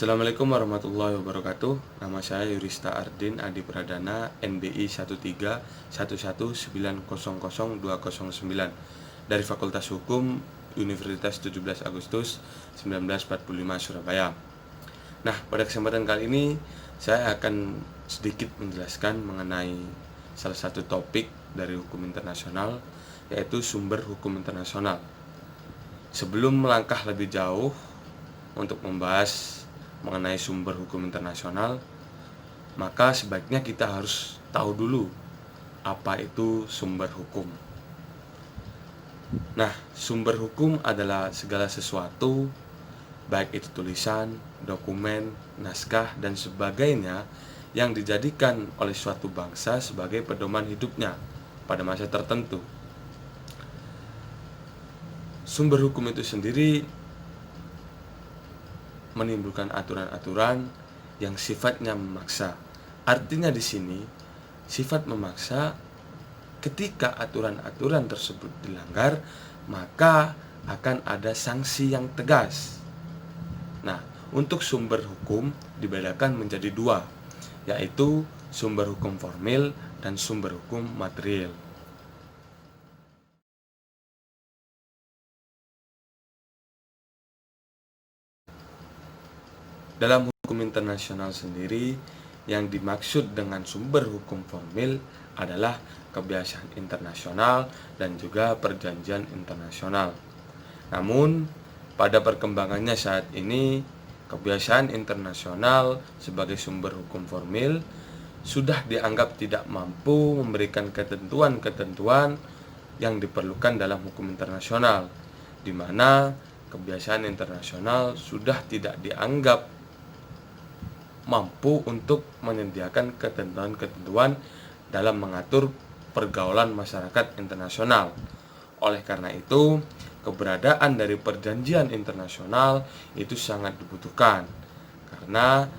Assalamualaikum warahmatullahi wabarakatuh. Nama saya Yurista Ardin Adi Pradana, NBI 13119000209 dari Fakultas Hukum Universitas 17 Agustus 1945 Surabaya. Nah, pada kesempatan kali ini saya akan sedikit menjelaskan mengenai salah satu topik dari hukum internasional, yaitu sumber hukum internasional. Sebelum melangkah lebih jauh untuk membahas mengenai sumber hukum internasional, maka sebaiknya kita harus tahu dulu apa itu sumber hukum. Nah, sumber hukum adalah segala sesuatu, baik itu tulisan, dokumen, naskah, dan sebagainya yang dijadikan oleh suatu bangsa sebagai pedoman hidupnya pada masa tertentu. Sumber hukum itu sendiri menimbulkan aturan-aturan yang sifatnya memaksa. Artinya di sini sifat memaksa, ketika aturan-aturan tersebut dilanggar, maka akan ada sanksi yang tegas. Nah, untuk sumber hukum dibedakan menjadi dua, yaitu sumber hukum formil dan sumber hukum material. Dalam hukum internasional sendiri, yang dimaksud dengan sumber hukum formil adalah kebiasaan internasional dan juga perjanjian internasional. Namun, pada perkembangannya saat ini, kebiasaan internasional sebagai sumber hukum formil sudah dianggap tidak mampu memberikan ketentuan-ketentuan yang diperlukan dalam hukum internasional, di mana kebiasaan internasional sudah tidak dianggap mampu untuk menyediakan ketentuan-ketentuan dalam mengatur pergaulan masyarakat internasional. Oleh karena itu, keberadaan dari perjanjian internasional itu sangat dibutuhkan, karena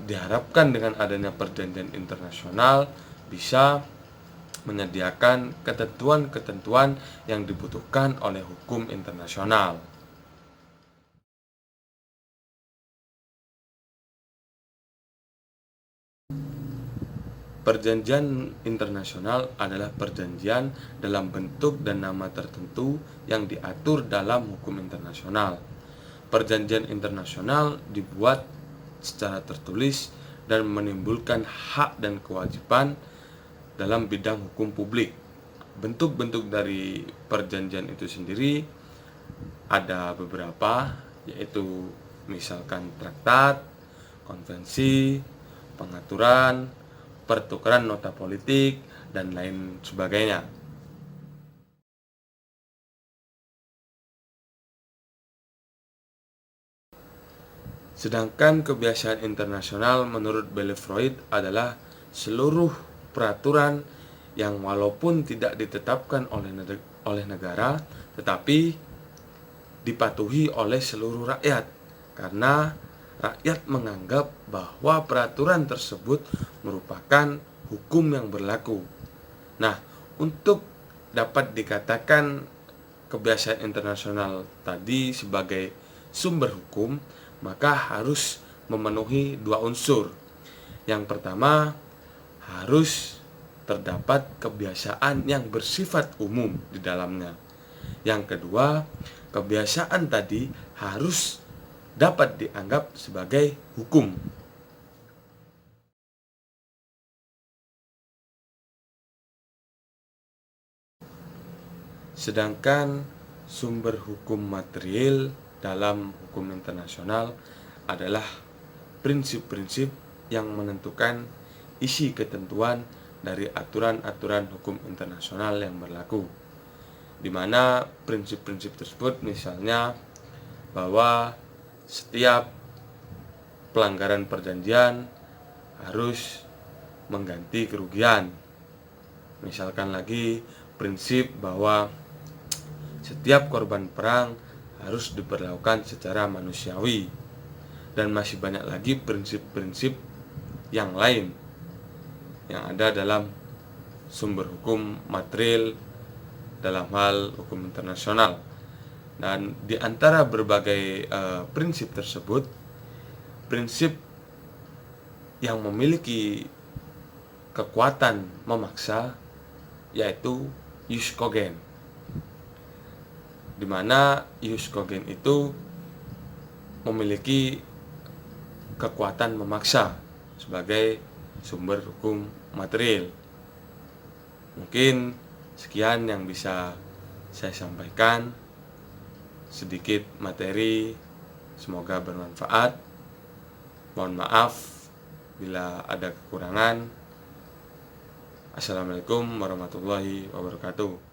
diharapkan dengan adanya perjanjian internasional bisa menyediakan ketentuan-ketentuan yang dibutuhkan oleh hukum internasional. Perjanjian internasional adalah perjanjian dalam bentuk dan nama tertentu yang diatur dalam hukum internasional. Perjanjian internasional dibuat secara tertulis dan menimbulkan hak dan kewajiban dalam bidang hukum publik. Bentuk-bentuk dari perjanjian itu sendiri ada beberapa, yaitu misalkan traktat, konvensi, pengaturan, pertukaran nota politik, dan lain sebagainya. Sedangkan kebiasaan internasional menurut Bellevoet adalah seluruh peraturan yang walaupun tidak ditetapkan oleh negara, tetapi dipatuhi oleh seluruh rakyat, karena rakyat menganggap bahwa peraturan tersebut merupakan hukum yang berlaku. Nah, untuk dapat dikatakan kebiasaan internasional tadi sebagai sumber hukum, maka harus memenuhi dua unsur. Yang pertama, harus terdapat kebiasaan yang bersifat umum di dalamnya. Yang kedua, kebiasaan tadi harus dapat dianggap sebagai hukum. Sedangkan sumber hukum material dalam hukum internasional adalah prinsip-prinsip yang menentukan isi ketentuan dari aturan-aturan hukum internasional yang berlaku, di mana prinsip-prinsip tersebut misalnya bahwa setiap pelanggaran perjanjian harus mengganti kerugian. Misalkan lagi prinsip bahwa setiap korban perang harus diperlakukan secara manusiawi, dan masih banyak lagi prinsip-prinsip yang lain yang ada dalam sumber hukum material dalam hal hukum internasional. Dan di antara berbagai prinsip tersebut, prinsip yang memiliki kekuatan memaksa, yaitu jus cogens, di mana jus cogens itu memiliki kekuatan memaksa sebagai sumber hukum material. Mungkin sekian yang bisa saya sampaikan, sedikit materi, semoga bermanfaat. Mohon maaf bila ada kekurangan. Assalamualaikum warahmatullahi wabarakatuh.